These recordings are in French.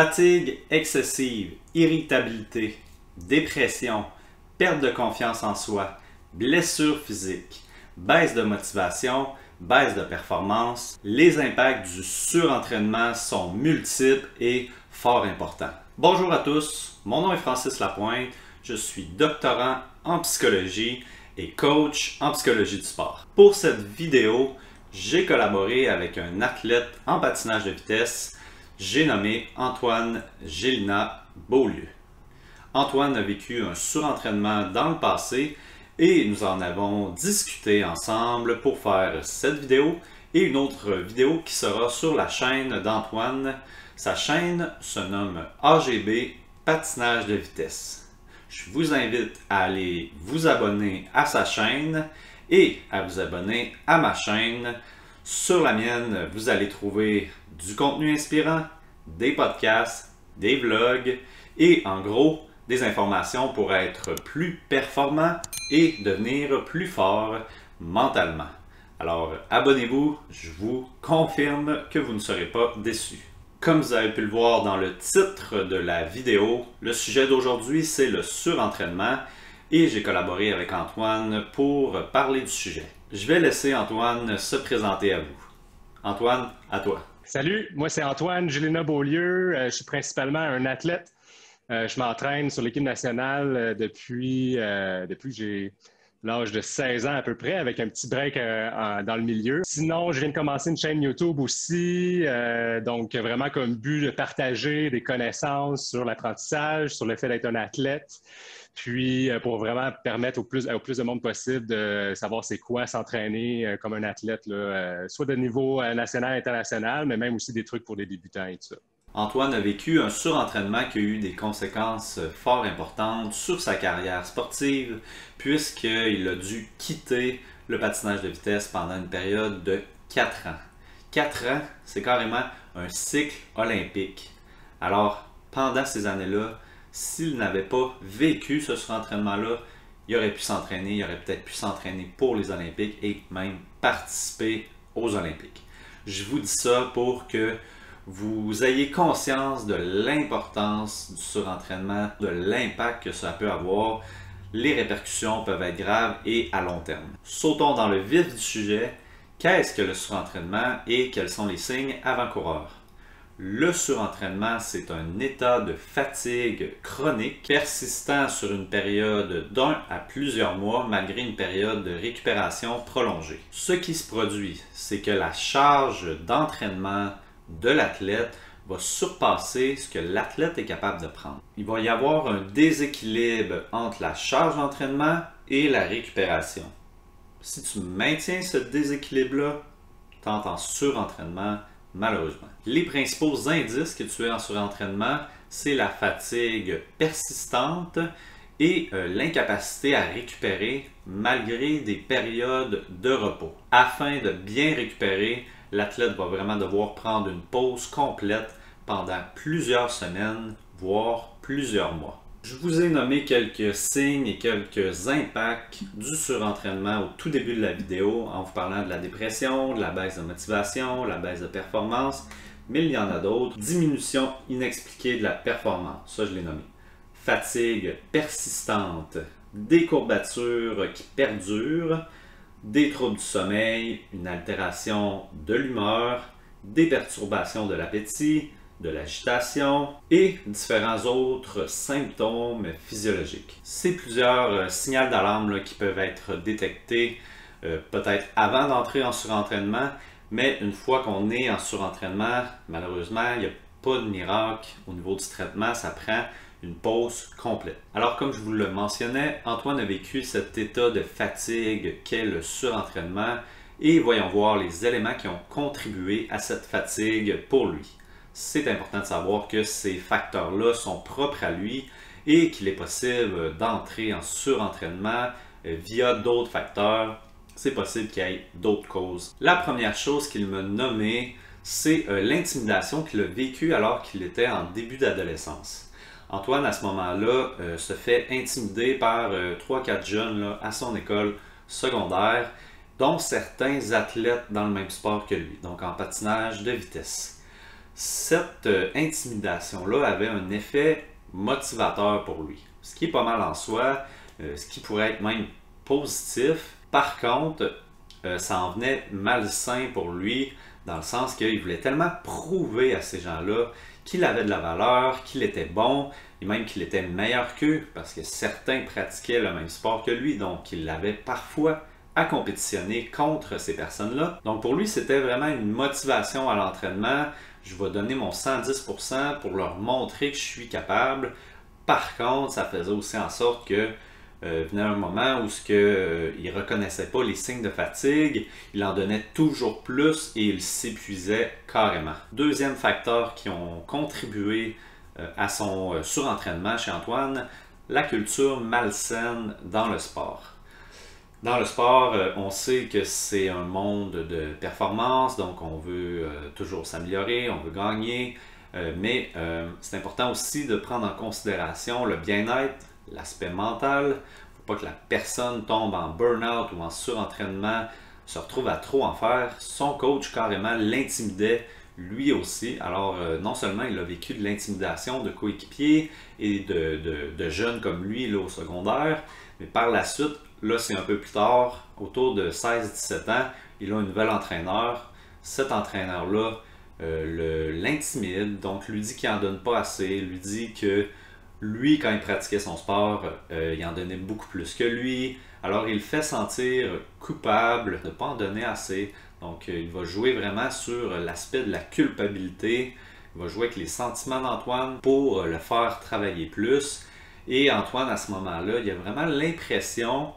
Fatigue excessive, irritabilité, dépression, perte de confiance en soi, blessures physiques, baisse de motivation, baisse de performance, les impacts du surentraînement sont multiples et fort importants. Bonjour à tous, mon nom est Francis Lapointe, je suis doctorant en psychologie et coach en psychologie du sport. Pour cette vidéo, j'ai collaboré avec un athlète en patinage de vitesse. J'ai nommé Antoine Gélina Beaulieu. Antoine a vécu un surentraînement dans le passé et nous en avons discuté ensemble pour faire cette vidéo et une autre vidéo qui sera sur la chaîne d'Antoine. Sa chaîne se nomme AGB Patinage de vitesse. Je vous invite à aller vous abonner à sa chaîne et à vous abonner à ma chaîne. Sur la mienne, vous allez trouver du contenu inspirant, des podcasts, des vlogs et en gros, des informations pour être plus performant et devenir plus fort mentalement. Alors, abonnez-vous, je vous confirme que vous ne serez pas déçus. Comme vous avez pu le voir dans le titre de la vidéo, le sujet d'aujourd'hui, c'est le surentraînement et j'ai collaboré avec Antoine pour parler du sujet. Je vais laisser Antoine se présenter à vous. Antoine, à toi. Salut, moi c'est Antoine Gélina Beaulieu. Je suis principalement un athlète. Je m'entraîne sur l'équipe nationale depuis que j'ai l'âge de 16 ans à peu près, avec un petit break dans le milieu. Sinon, je viens de commencer une chaîne YouTube aussi, donc vraiment comme but de partager des connaissances sur l'apprentissage, sur le fait d'être un athlète, puis pour vraiment permettre au plus de monde possible de savoir c'est quoi s'entraîner comme un athlète, là, soit de niveau national, international, mais même aussi des trucs pour des débutants et tout ça. Antoine a vécu un surentraînement qui a eu des conséquences fort importantes sur sa carrière sportive puisqu'il a dû quitter le patinage de vitesse pendant une période de 4 ans. 4 ans, c'est carrément un cycle olympique. Alors, pendant ces années-là, s'il n'avait pas vécu ce surentraînement-là, il aurait pu s'entraîner, il aurait peut-être pu s'entraîner pour les Olympiques et même participer aux Olympiques. Je vous dis ça pour que vous ayez conscience de l'importance du surentraînement, de l'impact que ça peut avoir. Les répercussions peuvent être graves et à long terme. Sautons dans le vif du sujet. Qu'est-ce que le surentraînement et quels sont les signes avant-coureurs? Le surentraînement, c'est un état de fatigue chronique persistant sur une période d'1 à plusieurs mois malgré une période de récupération prolongée. Ce qui se produit, c'est que la charge d'entraînement de l'athlète va surpasser ce que l'athlète est capable de prendre. Il va y avoir un déséquilibre entre la charge d'entraînement et la récupération. Si tu maintiens ce déséquilibre-là, tu entres en surentraînement, malheureusement. Les principaux indices que tu es en surentraînement, c'est la fatigue persistante et l'incapacité à récupérer malgré des périodes de repos. Afin de bien récupérer, l'athlète va vraiment devoir prendre une pause complète pendant plusieurs semaines, voire plusieurs mois. Je vous ai nommé quelques signes et quelques impacts du surentraînement au tout début de la vidéo en vous parlant de la dépression, de la baisse de motivation, la baisse de performance, mais il y en a d'autres. Diminution inexpliquée de la performance, ça je l'ai nommé. Fatigue persistante, des courbatures qui perdurent, des troubles du sommeil, une altération de l'humeur, des perturbations de l'appétit, de l'agitation et différents autres symptômes physiologiques. C'est plusieurs signaux d'alarme qui peuvent être détectés peut-être avant d'entrer en surentraînement, mais une fois qu'on est en surentraînement, malheureusement, il n'y a pas de miracle au niveau du traitement, ça prend une pause complète. Alors comme je vous le mentionnais, Antoine a vécu cet état de fatigue qu'est le surentraînement et voyons voir les éléments qui ont contribué à cette fatigue pour lui. C'est important de savoir que ces facteurs-là sont propres à lui et qu'il est possible d'entrer en surentraînement via d'autres facteurs. C'est possible qu'il y ait d'autres causes. La première chose qu'il m'a nommée, c'est l'intimidation qu'il a vécue alors qu'il était en début d'adolescence. Antoine, à ce moment-là, se fait intimider par 3-4 jeunes là, à son école secondaire, dont certains athlètes dans le même sport que lui, donc en patinage de vitesse. cette intimidation-là avait un effet motivateur pour lui. Ce qui est pas mal en soi, ce qui pourrait être même positif. Par contre, ça en venait malsain pour lui, dans le sens qu'il voulait tellement prouver à ces gens-là qu'il avait de la valeur, qu'il était bon, et même qu'il était meilleur qu'eux, parce que certains pratiquaient le même sport que lui, donc il l'avait parfois à compétitionner contre ces personnes-là. Donc pour lui, c'était vraiment une motivation à l'entraînement. Je vais donner mon 110% pour leur montrer que je suis capable. Par contre, ça faisait aussi en sorte que venait un moment où il ne reconnaissait pas les signes de fatigue, il en donnait toujours plus et il s'épuisait carrément. Deuxième facteur qui ont contribué à son surentraînement chez Antoine, la culture malsaine dans le sport. Dans le sport, on sait que c'est un monde de performance, donc on veut toujours s'améliorer, on veut gagner, mais c'est important aussi de prendre en considération le bien-être, l'aspect mental. Il ne faut pas que la personne tombe en burn-out ou en surentraînement, se retrouve à trop en faire. Son coach carrément l'intimidait lui aussi. Alors non seulement il a vécu de l'intimidation de coéquipiers et de jeunes comme lui là, au secondaire, mais par la suite, là c'est un peu plus tard, autour de 16-17 ans, il a un nouvel entraîneur. Cet entraîneur-là l'intimide, donc lui dit qu'il n'en donne pas assez, lui dit que lui, quand il pratiquait son sport, il en donnait beaucoup plus que lui. Alors, il le fait sentir coupable de ne pas en donner assez. Donc, il va jouer vraiment sur l'aspect de la culpabilité. Il va jouer avec les sentiments d'Antoine pour le faire travailler plus. Et Antoine, à ce moment-là, il a vraiment l'impression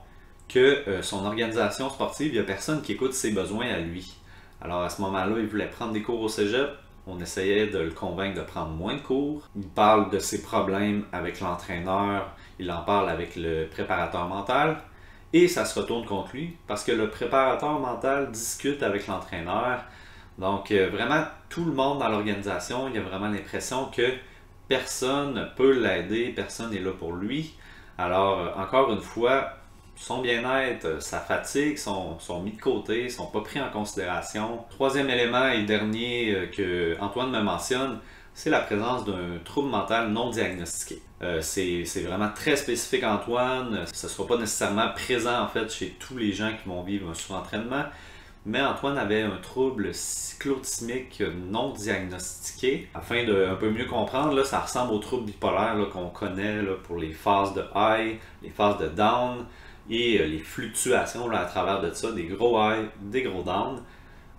que son organisation sportive, il n'y a personne qui écoute ses besoins à lui. Alors, à ce moment-là, il voulait prendre des cours au cégep. On essayait de le convaincre de prendre moins de cours. Il parle de ses problèmes avec l'entraîneur, il en parle avec le préparateur mental et ça se retourne contre lui parce que le préparateur mental discute avec l'entraîneur. Donc vraiment, tout le monde dans l'organisation, il a vraiment l'impression que personne ne peut l'aider, personne n'est là pour lui. Alors encore une fois, son bien-être, sa fatigue sont mis de côté, sont pas pris en considération. Troisième élément et dernier que Antoine me mentionne, c'est la présence d'un trouble mental non diagnostiqué. C'est vraiment très spécifique Antoine, ce ne sera pas nécessairement présent en fait chez tous les gens qui vont vivre un surentraînement, mais Antoine avait un trouble cyclotimique non diagnostiqué. Afin de un peu mieux comprendre, là, ça ressemble au trouble bipolaire qu'on connaît là, pour les phases de high, les phases de down, et les fluctuations là, à travers de ça, des gros high, des gros down.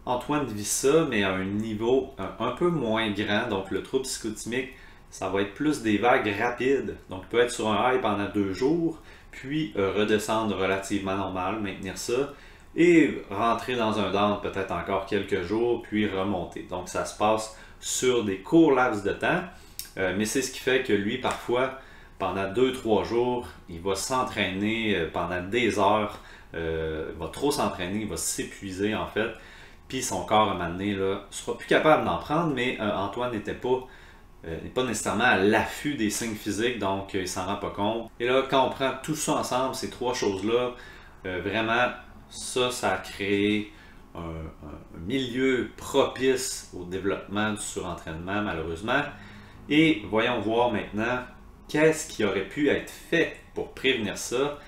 Antoine vit ça, mais à un niveau un peu moins grand. Donc le trouble psychotimique, ça va être plus des vagues rapides. Donc il peut être sur un high pendant 2 jours, puis redescendre relativement normal, maintenir ça, et rentrer dans un down peut-être encore quelques jours, puis remonter. Donc ça se passe sur des courts laps de temps, mais c'est ce qui fait que lui, parfois, pendant 2-3 jours, il va s'entraîner pendant des heures, il va trop s'entraîner, il va s'épuiser en fait, puis son corps à un moment donné ne sera plus capable d'en prendre, mais Antoine n'est pas nécessairement à l'affût des signes physiques, donc il s'en rend pas compte. Et là, quand on prend tout ça ensemble, ces 3 choses-là, vraiment, ça a créé un milieu propice au développement du surentraînement, malheureusement. Et voyons voir maintenant qu'est-ce qui aurait pu être fait pour prévenir ça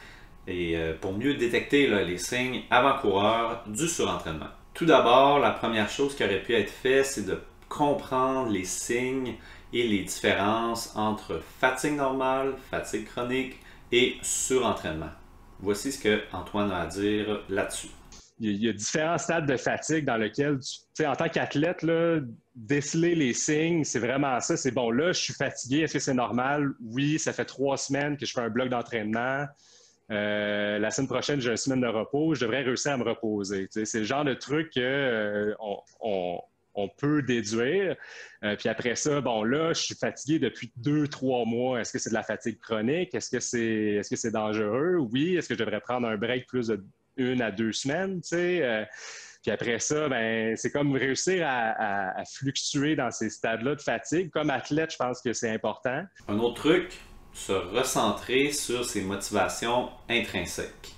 et pour mieux détecter là, les signes avant-coureurs du surentraînement. Tout d'abord, la première chose qui aurait pu être faite, c'est de comprendre les signes et les différences entre fatigue normale, fatigue chronique et surentraînement. Voici ce que Antoine a à dire là-dessus. Il y a différents stades de fatigue dans lesquels, tu sais, en tant qu'athlète, là, déceler les signes, c'est vraiment ça. C'est bon, là, je suis fatigué. Est-ce que c'est normal? Oui, ça fait 3 semaines que je fais un bloc d'entraînement. La semaine prochaine, j'ai une semaine de repos. Je devrais réussir à me reposer. Tu sais, c'est le genre de truc qu'on peut déduire. Puis après ça, bon, là, je suis fatigué depuis 2-3 mois. Est-ce que c'est de la fatigue chronique? Est-ce que c'est dangereux? Oui. Est-ce que je devrais prendre un break plus de 1 à 2 semaines? Tu sais? Puis après ça, ben, c'est comme réussir à fluctuer dans ces stades-là de fatigue. Comme athlète, je pense que c'est important. Un autre truc, se recentrer sur ses motivations intrinsèques.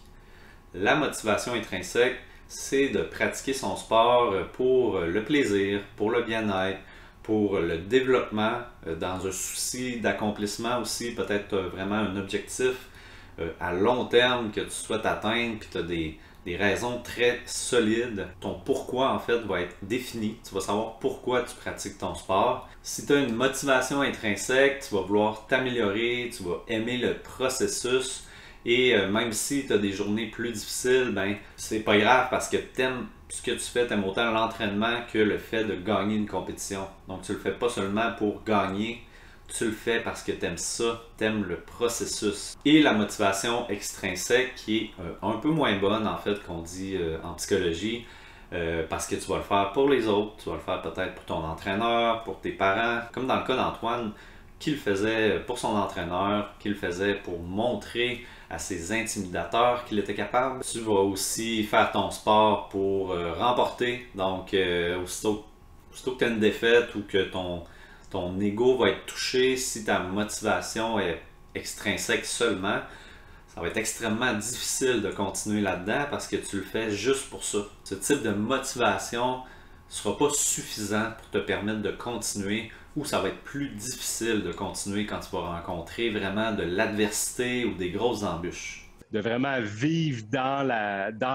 La motivation intrinsèque, c'est de pratiquer son sport pour le plaisir, pour le bien-être, pour le développement, dans un souci d'accomplissement aussi, peut-être vraiment un objectif à long terme que tu souhaites atteindre, puis tu as des raisons très solides. Ton pourquoi, en fait, va être défini. Tu vas savoir pourquoi tu pratiques ton sport. Si tu as une motivation intrinsèque, tu vas vouloir t'améliorer, tu vas aimer le processus. Et même si tu as des journées plus difficiles, ben c'est pas grave parce que tu aimes ce que tu fais, tu aimes autant l'entraînement que le fait de gagner une compétition. Donc tu le fais pas seulement pour gagner, tu le fais parce que tu aimes ça, tu aimes le processus. Et la motivation extrinsèque qui est un peu moins bonne en fait qu'on dit en psychologie, parce que tu vas le faire pour les autres, tu vas le faire peut-être pour ton entraîneur, pour tes parents, comme dans le cas d'Antoine, qui le faisait pour son entraîneur, qui le faisait pour montrer à ses intimidateurs qu'il était capable. Tu vas aussi faire ton sport pour remporter. Donc, aussitôt que tu as une défaite ou que ton ego va être touché, si ta motivation est extrinsèque seulement, ça va être extrêmement difficile de continuer là-dedans parce que tu le fais juste pour ça. Ce type de motivation ne sera pas suffisant pour te permettre de continuer, ou ça va être plus difficile de continuer quand tu vas rencontrer vraiment de l'adversité ou des grosses embûches. De vraiment vivre dans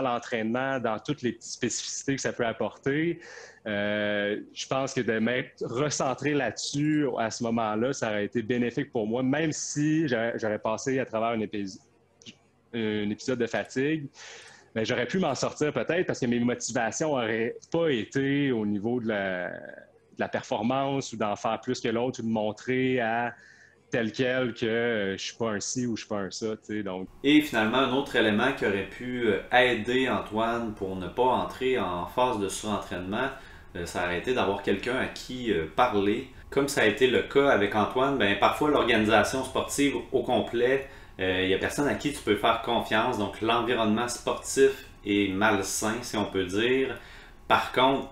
l'entraînement, dans toutes les petites spécificités que ça peut apporter. Je pense que de m'être recentré là-dessus à ce moment-là, ça aurait été bénéfique pour moi, même si j'aurais passé à travers un épisode de fatigue. Mais j'aurais pu m'en sortir peut-être parce que mes motivations n'auraient pas été au niveau de la performance ou d'en faire plus que l'autre ou de montrer à tel quel que je ne suis pas un ci ou je ne suis pas un ça. Donc. Et finalement, un autre élément qui aurait pu aider Antoine pour ne pas entrer en phase de surentraînement, ça aurait été d'avoir quelqu'un à qui parler. Comme ça a été le cas avec Antoine, ben, parfois l'organisation sportive au complet, il n'y a personne à qui tu peux faire confiance. Donc l'environnement sportif est malsain, si on peut dire. Par contre,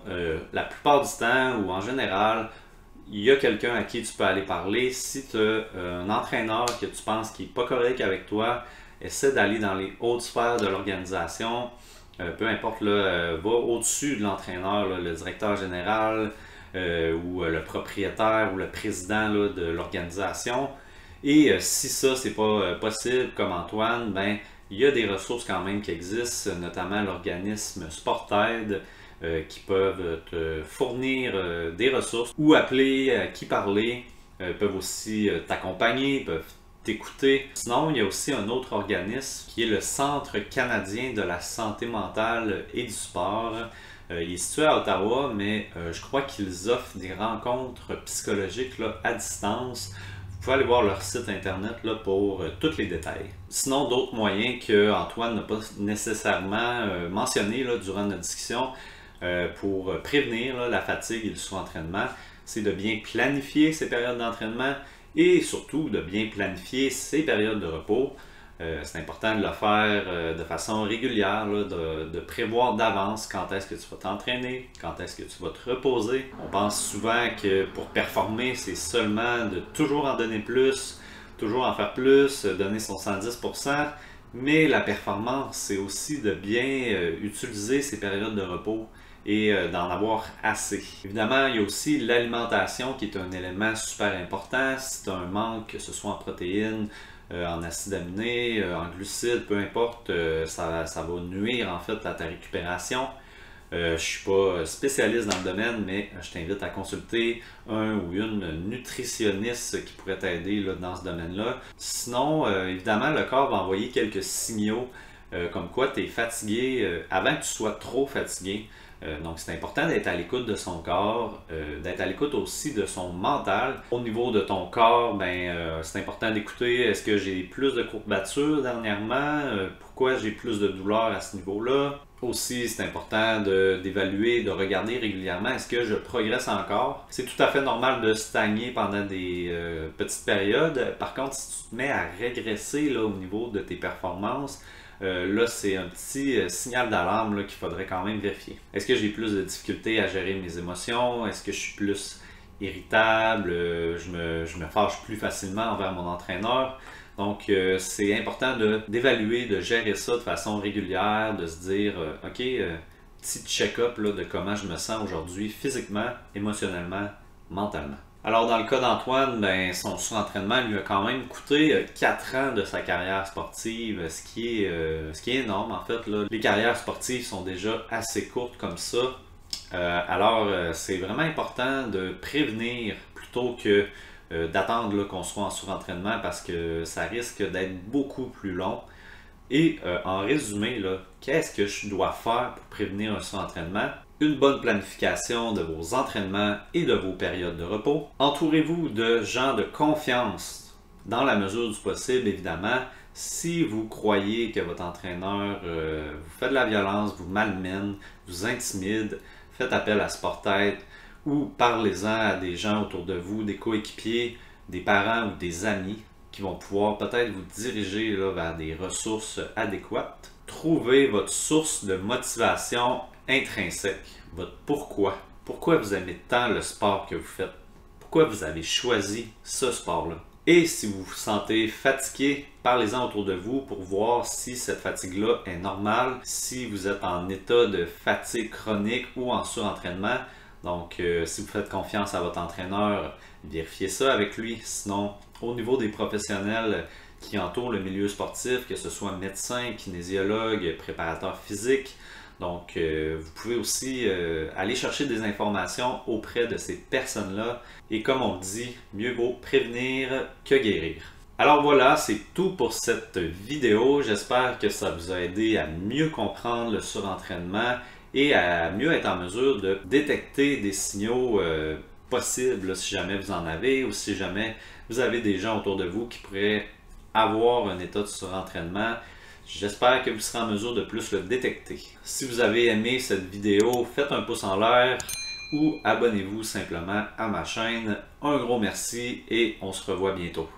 la plupart du temps ou en général, il y a quelqu'un à qui tu peux aller parler. Si tu as un entraîneur que tu penses qui n'est pas correct avec toi, essaie d'aller dans les hautes sphères de l'organisation. Peu importe, va au-dessus de l'entraîneur, le directeur général ou le propriétaire ou le président de l'organisation. Et si ça, c'est pas possible, comme Antoine, ben il y a des ressources quand même qui existent, notamment l'organisme Sportaide, qui peuvent te fournir des ressources ou appeler, à qui parler, peuvent aussi t'accompagner, peuvent t'écouter. Sinon, il y a aussi un autre organisme qui est le Centre canadien de la santé mentale et du sport. Il est situé à Ottawa, mais je crois qu'ils offrent des rencontres psychologiques là, à distance. Vous pouvez aller voir leur site internet là, pour tous les détails. Sinon, d'autres moyens que Antoine n'a pas nécessairement mentionné là, durant notre discussion, pour prévenir la fatigue et le surentraînement, c'est de bien planifier ses périodes d'entraînement et surtout de bien planifier ses périodes de repos. C'est important de le faire de façon régulière, là, de prévoir d'avance quand est-ce que tu vas t'entraîner, quand est-ce que tu vas te reposer. On pense souvent que pour performer, c'est seulement de toujours en donner plus, toujours en faire plus, donner son 110%. Mais la performance, c'est aussi de bien utiliser ces périodes de repos et d'en avoir assez. Évidemment, il y a aussi l'alimentation qui est un élément super important. Si tu as un manque, que ce soit en protéines, en acides aminés, en glucides, peu importe, ça va nuire en fait à ta récupération. Je ne suis pas spécialiste dans le domaine, mais je t'invite à consulter un ou une nutritionniste qui pourrait t'aider dans ce domaine-là. Sinon, évidemment, le corps va envoyer quelques signaux comme quoi tu es fatigué avant que tu sois trop fatigué. Donc, c'est important d'être à l'écoute de son corps, d'être à l'écoute aussi de son mental. Au niveau de ton corps, c'est important d'écouter, est-ce que j'ai plus de courbatures dernièrement? Pourquoi j'ai plus de douleurs à ce niveau-là? Aussi, c'est important d'évaluer, de regarder régulièrement, est-ce que je progresse encore? C'est tout à fait normal de stagner pendant des petites périodes. Par contre, si tu te mets à régresser là, au niveau de tes performances, là, c'est un petit signal d'alarme qu'il faudrait quand même vérifier. Est-ce que j'ai plus de difficultés à gérer mes émotions? Est-ce que je suis plus irritable? Je me fâche plus facilement envers mon entraîneur? Donc, c'est important d'évaluer, de gérer ça de façon régulière, de se dire, OK, petit check-up de comment je me sens aujourd'hui, physiquement, émotionnellement mentalement. Alors dans le cas d'Antoine, ben, son surentraînement lui a quand même coûté 4 ans de sa carrière sportive, ce qui est énorme en fait. Là. Les carrières sportives sont déjà assez courtes comme ça. Alors c'est vraiment important de prévenir plutôt que d'attendre qu'on soit en surentraînement parce que ça risque d'être beaucoup plus long. Et en résumé, qu'est-ce que je dois faire pour prévenir un surentraînement? Une bonne planification de vos entraînements et de vos périodes de repos. Entourez-vous de gens de confiance dans la mesure du possible, évidemment. Si vous croyez que votre entraîneur vous fait de la violence, vous malmène, vous intimide, faites appel à Sport-Aide ou parlez-en à des gens autour de vous, des coéquipiers, des parents ou des amis qui vont pouvoir peut-être vous diriger vers des ressources adéquates. Trouvez votre source de motivation intrinsèque, votre pourquoi. Pourquoi vous aimez tant le sport que vous faites? Pourquoi vous avez choisi ce sport-là? Et si vous vous sentez fatigué, parlez-en autour de vous pour voir si cette fatigue-là est normale, si vous êtes en état de fatigue chronique ou en surentraînement. Donc, si vous faites confiance à votre entraîneur, vérifiez ça avec lui. Sinon, au niveau des professionnels qui entourent le milieu sportif, que ce soit médecin, kinésiologue, préparateur physique, donc vous pouvez aussi aller chercher des informations auprès de ces personnes-là. Et comme on dit, mieux vaut prévenir que guérir. Alors voilà, c'est tout pour cette vidéo. J'espère que ça vous a aidé à mieux comprendre le surentraînement et à mieux être en mesure de détecter des signaux possibles si jamais vous en avez ou si jamais vous avez des gens autour de vous qui pourraient avoir un état de surentraînement. J'espère que vous serez en mesure de plus le détecter. Si vous avez aimé cette vidéo, faites un pouce en l'air ou abonnez-vous simplement à ma chaîne. Un gros merci et on se revoit bientôt.